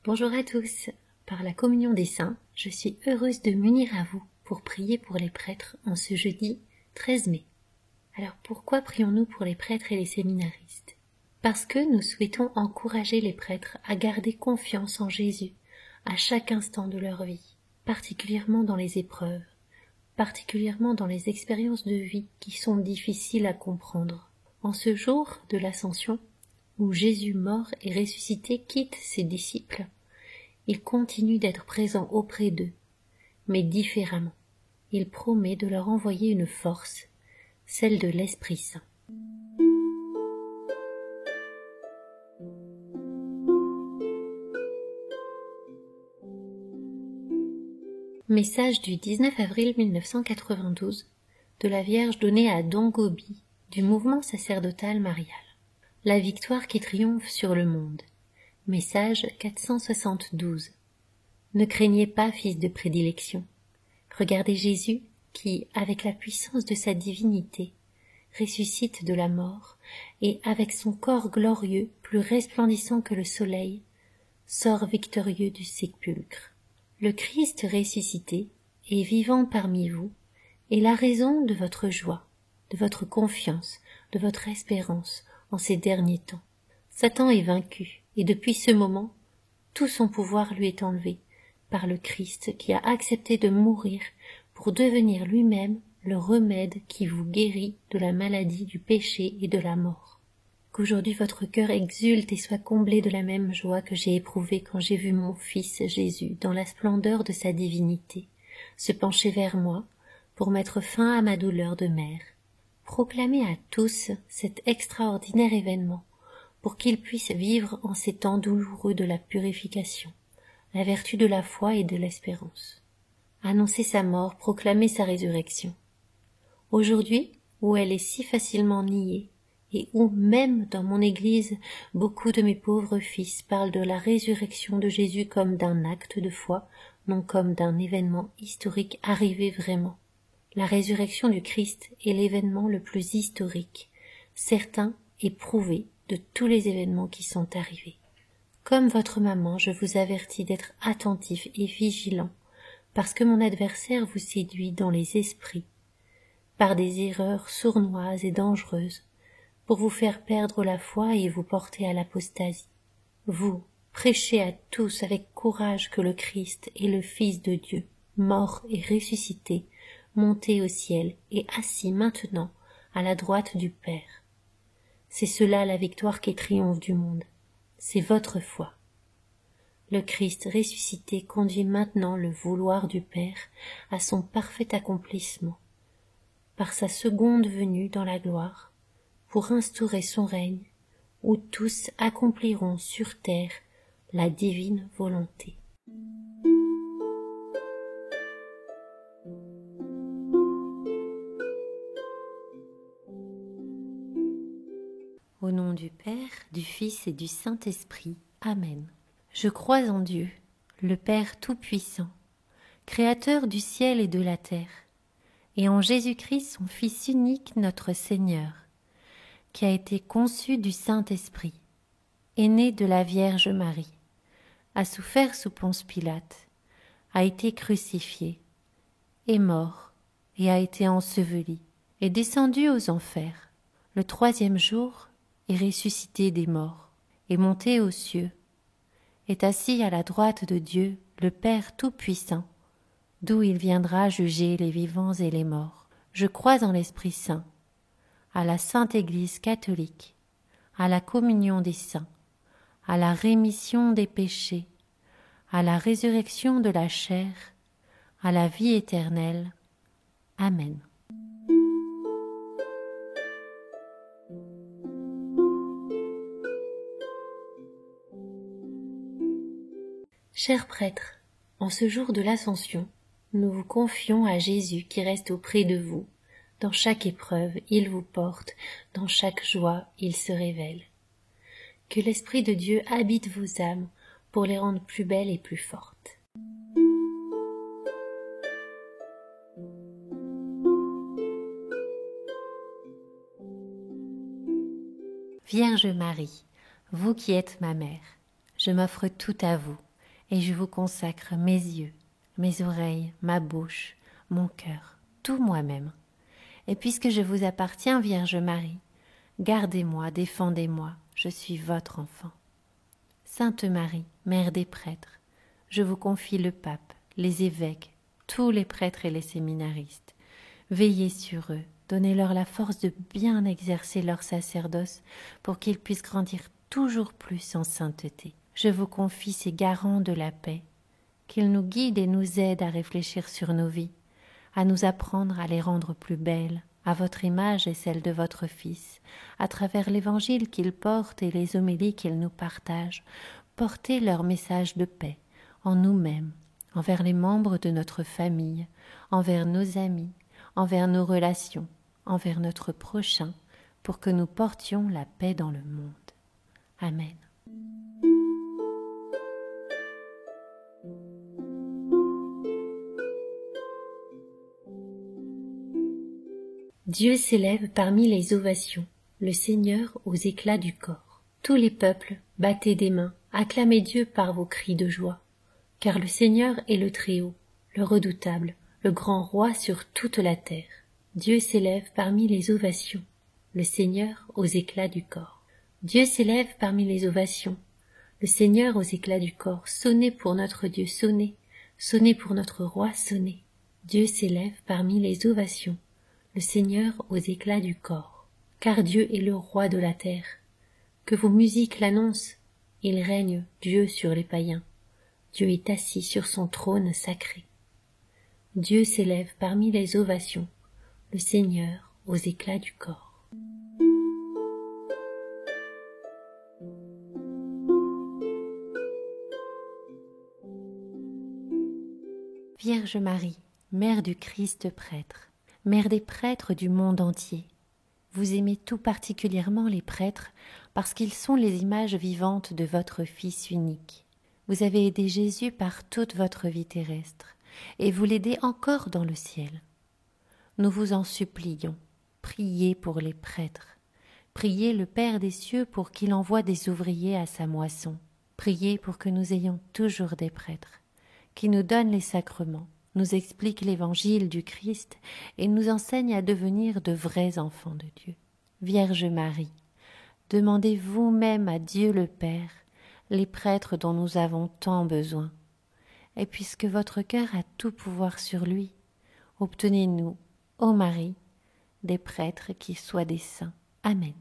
Bonjour à tous. Par la communion des saints, je suis heureuse de m'unir à vous pour prier pour les prêtres en ce jeudi 13 mai. Alors pourquoi prions-nous pour les prêtres et les séminaristes? Parce que nous souhaitons encourager les prêtres à garder confiance en Jésus à chaque instant de leur vie, particulièrement dans les épreuves, particulièrement dans les expériences de vie qui sont difficiles à comprendre. En ce jour de l'Ascension, où Jésus mort et ressuscité quitte ses disciples, il continue d'être présent auprès d'eux, mais différemment. Il promet de leur envoyer une force, celle de l'Esprit Saint. Message du 19 avril 1992 de la Vierge donnée à Don Gobi du mouvement sacerdotal marial. La victoire qui triomphe sur le monde. Message 472. Ne craignez pas, fils de prédilection. Regardez Jésus qui, avec la puissance de sa divinité, ressuscite de la mort et, avec son corps glorieux, plus resplendissant que le soleil, sort victorieux du sépulcre. Le Christ ressuscité et vivant parmi vous est la raison de votre joie, de votre confiance, de votre espérance en ces derniers temps. Satan est vaincu et depuis ce moment, tout son pouvoir lui est enlevé par le Christ qui a accepté de mourir pour devenir lui-même le remède qui vous guérit de la maladie, du péché et de la mort. Qu'aujourd'hui votre cœur exulte et soit comblé de la même joie que j'ai éprouvée quand j'ai vu mon Fils Jésus, dans la splendeur de sa divinité, se pencher vers moi pour mettre fin à ma douleur de mère. Proclamez à tous cet extraordinaire événement pour qu'ils puissent vivre en ces temps douloureux de la purification, la vertu de la foi et de l'espérance. Annoncez sa mort, proclamez sa résurrection. Aujourd'hui, où elle est si facilement niée, et où, même dans mon Église, beaucoup de mes pauvres fils parlent de la résurrection de Jésus comme d'un acte de foi, non comme d'un événement historique arrivé vraiment. La résurrection du Christ est l'événement le plus historique, certain et prouvé de tous les événements qui sont arrivés. Comme votre maman, je vous avertis d'être attentif et vigilant, parce que mon adversaire vous séduit dans les esprits, par des erreurs sournoises et dangereuses, pour vous faire perdre la foi et vous porter à l'apostasie. Vous, prêchez à tous avec courage que le Christ est le Fils de Dieu, mort et ressuscité, monté au ciel et assis maintenant à la droite du Père. C'est cela la victoire qui triomphe du monde. C'est votre foi. Le Christ ressuscité conduit maintenant le vouloir du Père à son parfait accomplissement, par sa seconde venue dans la gloire, pour instaurer son règne, où tous accompliront sur terre la divine volonté. Au nom du Père, du Fils et du Saint-Esprit. Amen. Je crois en Dieu, le Père Tout-Puissant, Créateur du ciel et de la terre, et en Jésus-Christ, son Fils unique, notre Seigneur, qui a été conçu du Saint-Esprit, est né de la Vierge Marie, a souffert sous Ponce Pilate, a été crucifié, est mort et a été enseveli, est descendu aux enfers. Le 3e jour, est ressuscité des morts, est monté aux cieux, est assis à la droite de Dieu, le Père Tout-Puissant, d'où il viendra juger les vivants et les morts. Je crois en l'Esprit Saint, à la Sainte Église catholique, à la communion des saints, à la rémission des péchés, à la résurrection de la chair, à la vie éternelle. Amen. Chers prêtres, en ce jour de l'Ascension, nous vous confions à Jésus qui reste auprès de vous. Dans chaque épreuve, il vous porte, dans chaque joie, il se révèle. Que l'Esprit de Dieu habite vos âmes pour les rendre plus belles et plus fortes. Vierge Marie, vous qui êtes ma mère, je m'offre tout à vous. et je vous consacre mes yeux, mes oreilles, ma bouche, mon cœur, tout moi-même. Et puisque je vous appartiens, Vierge Marie, gardez-moi, défendez-moi, je suis votre enfant. Sainte Marie, Mère des prêtres, je vous confie le pape, les évêques, tous les prêtres et les séminaristes. Veillez sur eux, donnez-leur la force de bien exercer leur sacerdoce pour qu'ils puissent grandir toujours plus en sainteté. Je vous confie ces garants de la paix, qu'ils nous guident et nous aident à réfléchir sur nos vies, à nous apprendre à les rendre plus belles, à votre image et celle de votre Fils, à travers l'Évangile qu'ils portent et les homélies qu'ils nous partagent, porter leur message de paix en nous-mêmes, envers les membres de notre famille, envers nos amis, envers nos relations, envers notre prochain, pour que nous portions la paix dans le monde. Amen. Dieu s'élève parmi les ovations, le Seigneur aux éclats du corps. Tous les peuples, battez des mains, acclamez Dieu par vos cris de joie. Car le Seigneur est le Très-Haut, le redoutable, le grand roi sur toute la terre. Dieu s'élève parmi les ovations, le Seigneur aux éclats du corps. Dieu s'élève parmi les ovations, le Seigneur aux éclats du corps. Sonnez pour notre Dieu, sonnez, sonnez pour notre roi, sonnez. Dieu s'élève parmi les ovations, le Seigneur aux éclats du corps. Car Dieu est le roi de la terre. Que vos musiques l'annoncent, il règne, Dieu sur les païens. Dieu est assis sur son trône sacré. Dieu s'élève parmi les ovations, le Seigneur aux éclats du corps. Vierge Marie, Mère du Christ prêtre, Mère des prêtres du monde entier, vous aimez tout particulièrement les prêtres parce qu'ils sont les images vivantes de votre Fils unique. Vous avez aidé Jésus par toute votre vie terrestre et vous l'aidez encore dans le ciel. Nous vous en supplions, priez pour les prêtres. Priez le Père des cieux pour qu'il envoie des ouvriers à sa moisson. Priez pour que nous ayons toujours des prêtres qui nous donnent les sacrements, nous expliquent l'évangile du Christ et nous enseignent à devenir de vrais enfants de Dieu. Vierge Marie, demandez vous-même à Dieu le Père les prêtres dont nous avons tant besoin. Et puisque votre cœur a tout pouvoir sur lui, obtenez-nous, ô Marie, des prêtres qui soient des saints. Amen.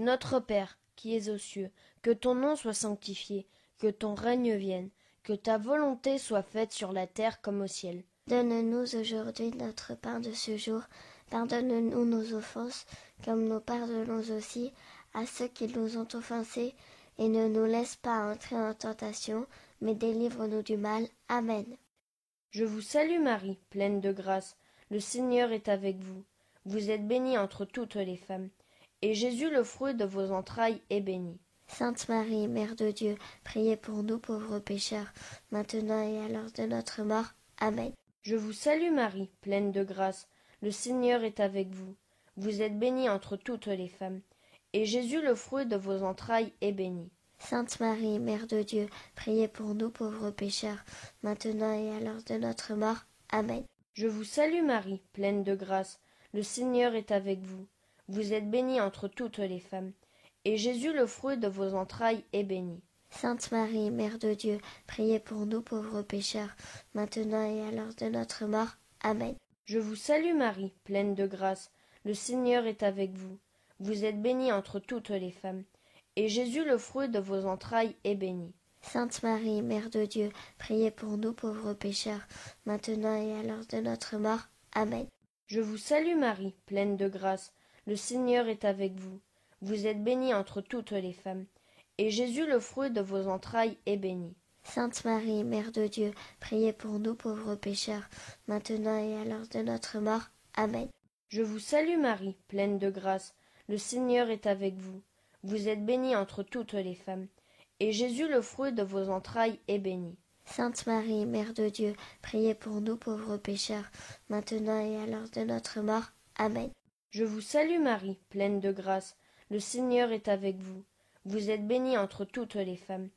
Notre Père, qui es aux cieux, que ton nom soit sanctifié, que ton règne vienne, que ta volonté soit faite sur la terre comme au ciel. Donne-nous aujourd'hui notre pain de ce jour. Pardonne-nous nos offenses, comme nous pardonnons aussi à ceux qui nous ont offensés. Et ne nous laisse pas entrer en tentation, mais délivre-nous du mal. Amen. Je vous salue Marie, pleine de grâce. Le Seigneur est avec vous. Vous êtes bénie entre toutes les femmes. Et Jésus, le fruit de vos entrailles, est béni. Sainte Marie, Mère de Dieu, priez pour nous pauvres pécheurs, maintenant et à l'heure de notre mort. Amen. Je vous salue Marie, pleine de grâce. Le Seigneur est avec vous. Vous êtes bénie entre toutes les femmes. Et Jésus, le fruit de vos entrailles, est béni. Sainte Marie, Mère de Dieu, priez pour nous pauvres pécheurs, maintenant et à l'heure de notre mort. Amen. Je vous salue Marie, pleine de grâce. Le Seigneur est avec vous. Vous êtes bénie entre toutes les femmes. Et Jésus, le fruit de vos entrailles, est béni. Sainte Marie, Mère de Dieu, priez pour nous pauvres pécheurs, maintenant et à l'heure de notre mort. Amen. Je vous salue Marie, pleine de grâce. Le Seigneur est avec vous. Vous êtes bénie entre toutes les femmes. Et Jésus, le fruit de vos entrailles, est béni. Sainte Marie, Mère de Dieu, priez pour nous pauvres pécheurs, maintenant et à l'heure de notre mort. Amen. Je vous salue Marie, pleine de grâce. Le Seigneur est avec vous. Vous êtes bénie entre toutes les femmes. Et Jésus, le fruit de vos entrailles, est béni. Sainte Marie, Mère de Dieu, priez pour nous pauvres pécheurs, maintenant et à l'heure de notre mort. Amen. Je vous salue Marie, pleine de grâce. Le Seigneur est avec vous. Vous êtes bénie entre toutes les femmes. Et Jésus, le fruit de vos entrailles, est béni. Sainte Marie, Mère de Dieu, priez pour nous pauvres pécheurs, maintenant et à l'heure de notre mort. Amen. Je vous salue Marie, pleine de grâce. Le Seigneur est avec vous. Vous êtes bénie entre toutes les femmes.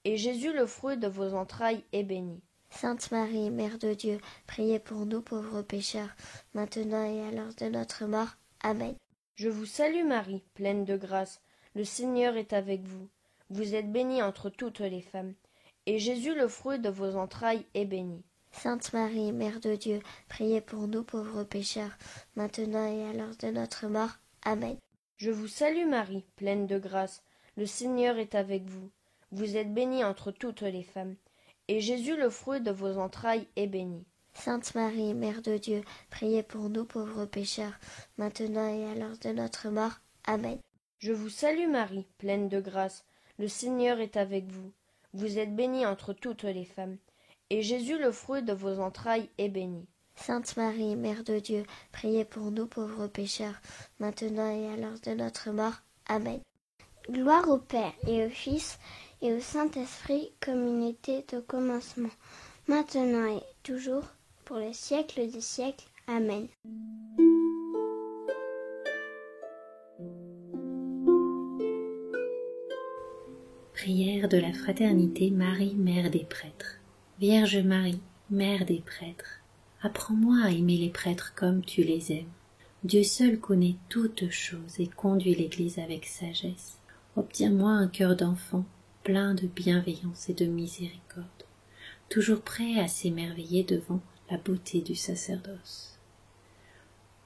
Et Jésus, le fruit de vos entrailles, est béni. Sainte Marie, Mère de Dieu, priez pour nous pauvres pécheurs, maintenant et à l'heure de notre mort. Amen. Je vous salue Marie, pleine de grâce. Le Seigneur est avec vous. Vous êtes bénie entre toutes les femmes. Et Jésus, le fruit de vos entrailles, est béni. Sainte Marie, Mère de Dieu, priez pour nous pauvres pécheurs, maintenant et à l'heure de notre mort. Amen. Je vous salue Marie, pleine de grâce. Le Seigneur est avec vous. Vous êtes bénie entre toutes les femmes. Et Jésus, le fruit de vos entrailles, est béni. Sainte Marie, Mère de Dieu, priez pour nous pauvres pécheurs, maintenant et à l'heure de notre mort. Amen. Je vous salue Marie, pleine de grâce. Le Seigneur est avec vous. Vous êtes bénie entre toutes les femmes. Et Jésus, le fruit de vos entrailles, est béni. Sainte Marie, Mère de Dieu, priez pour nous pauvres pécheurs, maintenant et à l'heure de notre mort. Amen. Gloire au Père et au Fils et au Saint-Esprit, comme il était au commencement, maintenant et toujours, pour les siècles des siècles. Amen. Prière de la Fraternité Marie, Mère des prêtres. Vierge Marie, Mère des prêtres, apprends-moi à aimer les prêtres comme tu les aimes. Dieu seul connaît toutes choses et conduit l'Église avec sagesse. Obtiens-moi un cœur d'enfant, plein de bienveillance et de miséricorde, toujours prêt à s'émerveiller devant la beauté du sacerdoce.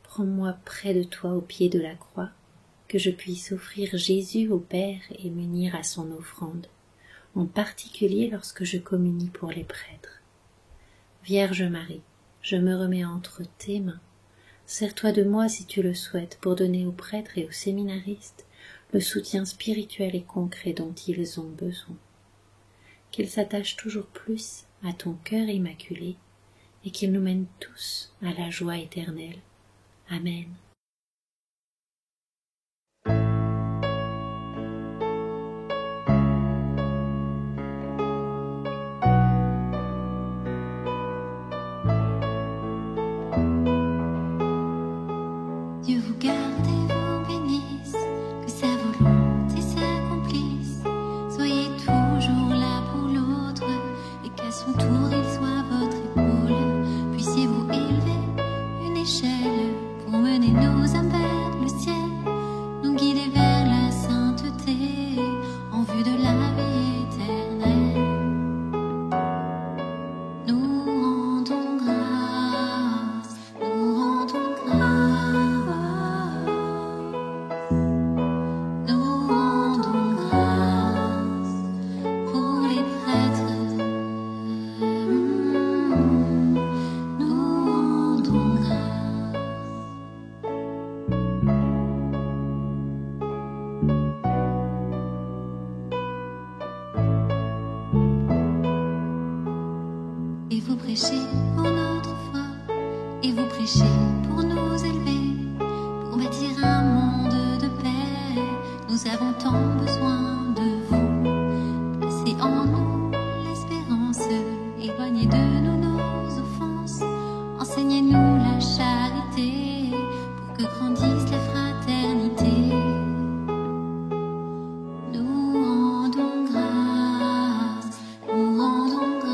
Prends-moi près de toi au pied de la croix, que je puisse offrir Jésus au Père et m'unir à son offrande, en particulier lorsque je communie pour les prêtres. Vierge Marie, je me remets entre tes mains. Sers-toi de moi si tu le souhaites pour donner aux prêtres et aux séminaristes le soutien spirituel et concret dont ils ont besoin. Qu'ils s'attachent toujours plus à ton cœur immaculé et qu'ils nous mènent tous à la joie éternelle. Amen. Dieu vous garde et vous bénisse, que sa volonté s'accomplisse. Soyez toujours là pour l'autre, et qu'à son tour il soit votre épaule. Puissiez-vous élever une échelle pour mener nos âmes vers le ciel, nous guider vers la sainteté, en vue de la vie éternelle. Nous rendons grâce, nous rendons grâce, nous rendons grâce pour les prêtres. Nous rendons grâce. Et vous prêchez pour notre foi, et vous prêchez pour nous élever, pour bâtir un monde de paix. Nous avons tant besoin de vous. Placez en nous l'espérance, éloignez de nous nos offenses. Enseignez-nous la charité, pour que grandisse la fraternité. Nous rendons grâce, nous rendons grâce.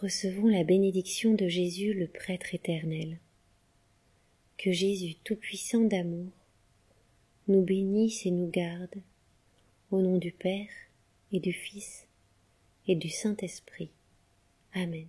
recevons la bénédiction de Jésus le prêtre éternel. Que Jésus tout-puissant d'amour nous bénisse et nous garde, au nom du Père et du Fils et du Saint-Esprit. Amen.